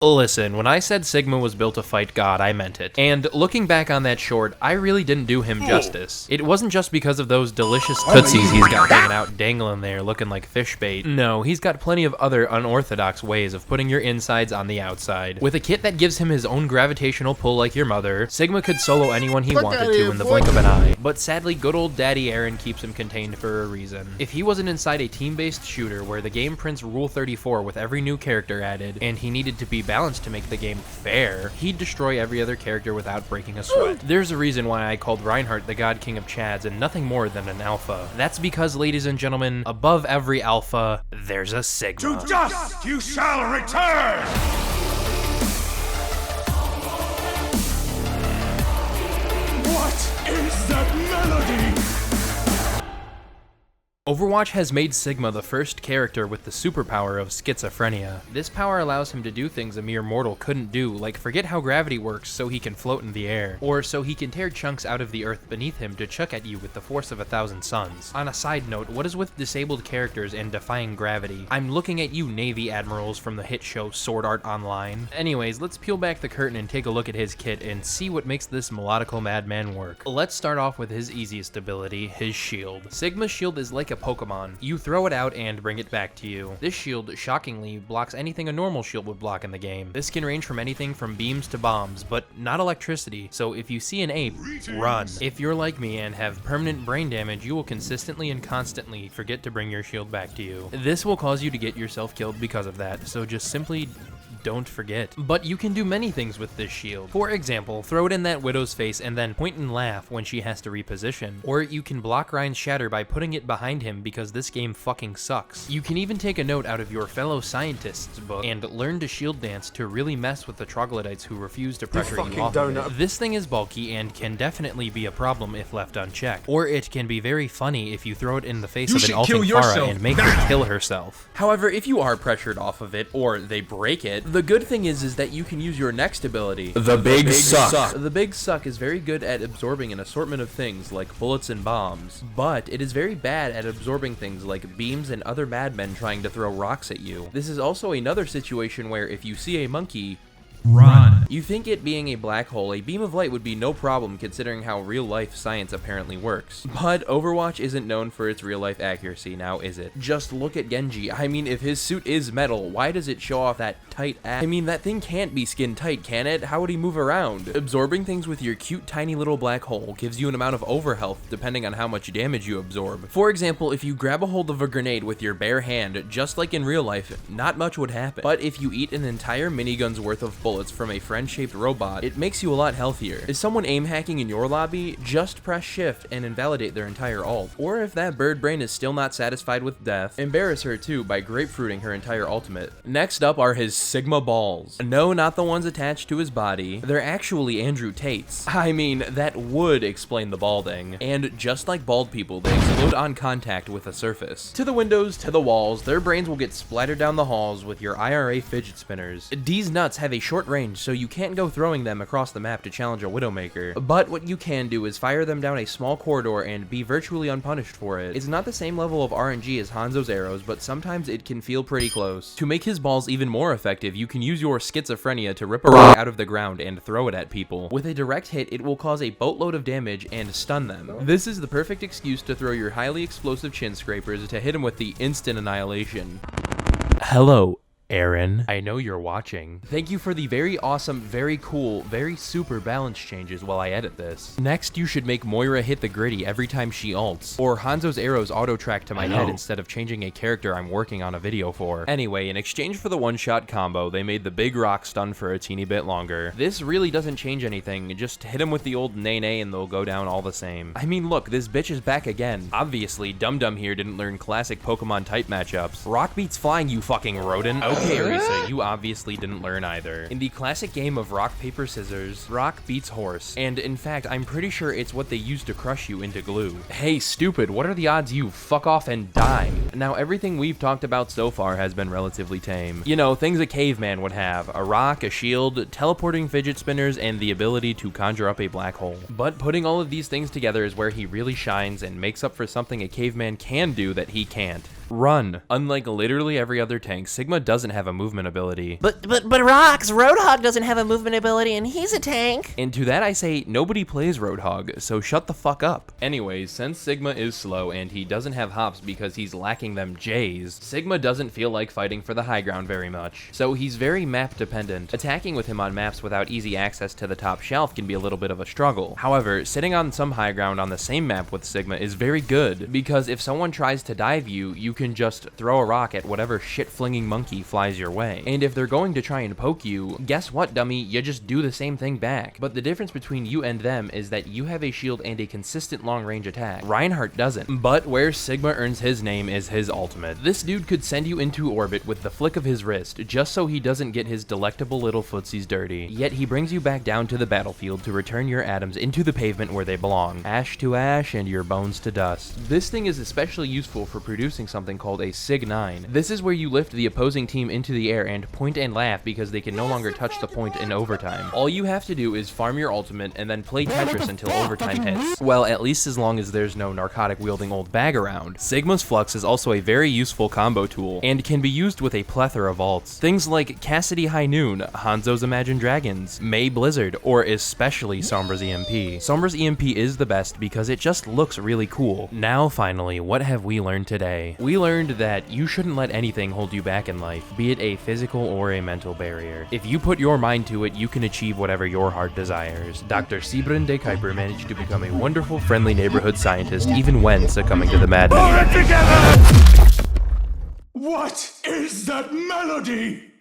Listen, when I said Sigma was built to fight God, I meant it. And looking back on that short, I really didn't do him justice. It wasn't just because of those delicious tootsies he's got hanging out dangling there looking like fish bait. No, he's got plenty of other unorthodox ways of putting your insides on the outside. With a kit that gives him his own gravitational pull like your mother, Sigma could solo anyone he wanted to in the blink of an eye. But sadly, good old Daddy Aaron keeps him contained for a reason. If he wasn't inside a team-based shooter where the game prints Rule 34 with every new character added, and he needed to be balanced to make the game fair, he'd destroy every other character without breaking a sweat. There's a reason why I called Reinhardt the God King of Chads and nothing more than an alpha. That's because, ladies and gentlemen, above every alpha, there's a Sigma. To dust you shall return! What is that melody? Overwatch has made Sigma the first character with the superpower of schizophrenia. This power allows him to do things a mere mortal couldn't do, like forget how gravity works so he can float in the air, or so he can tear chunks out of the earth beneath him to chuck at you with the force of 1,000 suns. On a side note, what is with disabled characters and defying gravity? I'm looking at you Navy admirals from the hit show Sword Art Online. Anyways, let's peel back the curtain and take a look at his kit and see what makes this melodical madman work. Let's start off with his easiest ability, his shield. Sigma's shield is like a Pokemon. You throw it out and bring it back to you. This shield, shockingly, blocks anything a normal shield would block in the game. This can range from anything from beams to bombs, but not electricity, so if you see an ape, run. If you're like me and have permanent brain damage, you will consistently and constantly forget to bring your shield back to you. This will cause you to get yourself killed because of that, so just simply don't forget. But you can do many things with this shield. For example, throw it in that Widow's face and then point and laugh when she has to reposition. Or you can block Ryan's shatter by putting it behind him because this game fucking sucks. You can even take a note out of your fellow scientist's book and learn to shield dance to really mess with the troglodytes who refuse to pressure you off of it. This thing is bulky and can definitely be a problem if left unchecked. Or it can be very funny if you throw it in the face of an ulting Pharah and make her kill herself. However, if you are pressured off of it or they break it, the good thing is that you can use your next ability, The Big Suck. The Big Suck is very good at absorbing an assortment of things like bullets and bombs, but it is very bad at absorbing things like beams and other madmen trying to throw rocks at you. This is also another situation where if you see a monkey, run. You think it being a black hole, a beam of light would be no problem considering how real-life science apparently works. But Overwatch isn't known for its real-life accuracy, now is it? Just look at Genji. I mean, if his suit is metal, why does it show off that tight ass? I mean, that thing can't be skin tight, can it? How would he move around? Absorbing things with your cute tiny little black hole gives you an amount of overhealth depending on how much damage you absorb. For example, if you grab a hold of a grenade with your bare hand, just like in real life, not much would happen. But if you eat an entire minigun's worth of bullets from a friend-shaped robot, it makes you a lot healthier. Is someone aim hacking in your lobby? Just press shift and invalidate their entire ult. Or if that bird brain is still not satisfied with death, embarrass her too by grapefruiting her entire ultimate. Next up are his Sigma balls. No, not the ones attached to his body. They're actually Andrew Tate's. I mean, that would explain the balding. And just like bald people, they explode on contact with a surface. To the windows, to the walls, their brains will get splattered down the halls with your IRA fidget spinners. These nuts have a short range, so you can't go throwing them across the map to challenge a Widowmaker. But what you can do is fire them down a small corridor and be virtually unpunished for it. It's not the same level of RNG as Hanzo's arrows, but sometimes it can feel pretty close. To make his balls even more effective, you can use your schizophrenia to rip a rock out of the ground and throw it at people. With a direct hit, it will cause a boatload of damage and stun them. This is the perfect excuse to throw your highly explosive chin scrapers to hit him with the instant annihilation. Hello, Aaron, I know you're watching. Thank you for the very awesome, very cool, very super balance changes while I edit this. Next, you should make Moira hit the gritty every time she ults, or Hanzo's arrows auto-track to my head instead of changing a character I'm working on a video for. Anyway, in exchange for the one-shot combo, they made the big rock stun for a teeny bit longer. This really doesn't change anything, just hit him with the old nay-nay and they'll go down all the same. I mean, look, this bitch is back again. Obviously, Dum Dum here didn't learn classic Pokemon type matchups. Rock beats flying, you fucking rodent. Okay, Arisa, you obviously didn't learn either. In the classic game of rock, paper, scissors, rock beats horse, and in fact, I'm pretty sure it's what they use to crush you into glue. Hey, stupid, what are the odds you fuck off and die? Now, everything we've talked about so far has been relatively tame. You know, things a caveman would have: a rock, a shield, teleporting fidget spinners, and the ability to conjure up a black hole. But putting all of these things together is where he really shines and makes up for something a caveman can do that he can't. Run. Unlike literally every other tank, Sigma doesn't have a movement ability. But Rocks, Roadhog doesn't have a movement ability and he's a tank. And to that I say, nobody plays Roadhog, so shut the fuck up. Anyways, since Sigma is slow and he doesn't have hops because he's lacking them J's, Sigma doesn't feel like fighting for the high ground very much. So he's very map dependent. Attacking with him on maps without easy access to the top shelf can be a little bit of a struggle. However, sitting on some high ground on the same map with Sigma is very good, because if someone tries to dive you, you can just throw a rock at whatever shit-flinging monkey flies your way. And if they're going to try and poke you, guess what, dummy? You just do the same thing back. But the difference between you and them is that you have a shield and a consistent long-range attack. Reinhardt doesn't. But where Sigma earns his name is his ultimate. This dude could send you into orbit with the flick of his wrist, just so he doesn't get his delectable little footsies dirty. Yet he brings you back down to the battlefield to return your atoms into the pavement where they belong. Ash to ash and your bones to dust. This thing is especially useful for producing something called a Sig-9. This is where you lift the opposing team into the air and point and laugh because they can no longer touch the point in overtime. All you have to do is farm your ultimate and then play Tetris until overtime hits. Well, at least as long as there's no narcotic-wielding old bag around. Sigma's Flux is also a very useful combo tool, and can be used with a plethora of ults. Things like Cassidy High Noon, Hanzo's Imagine Dragons, May Blizzard, or especially Sombra's EMP. Sombra's EMP is the best because it just looks really cool. Now finally, what have we learned today? We learned that you shouldn't let anything hold you back in life, be it a physical or a mental barrier. If you put your mind to it, you can achieve whatever your heart desires. Dr. Sibrin de Kuiper managed to become a wonderful, friendly neighborhood scientist even when succumbing to the madness. Hold it together! What is that melody?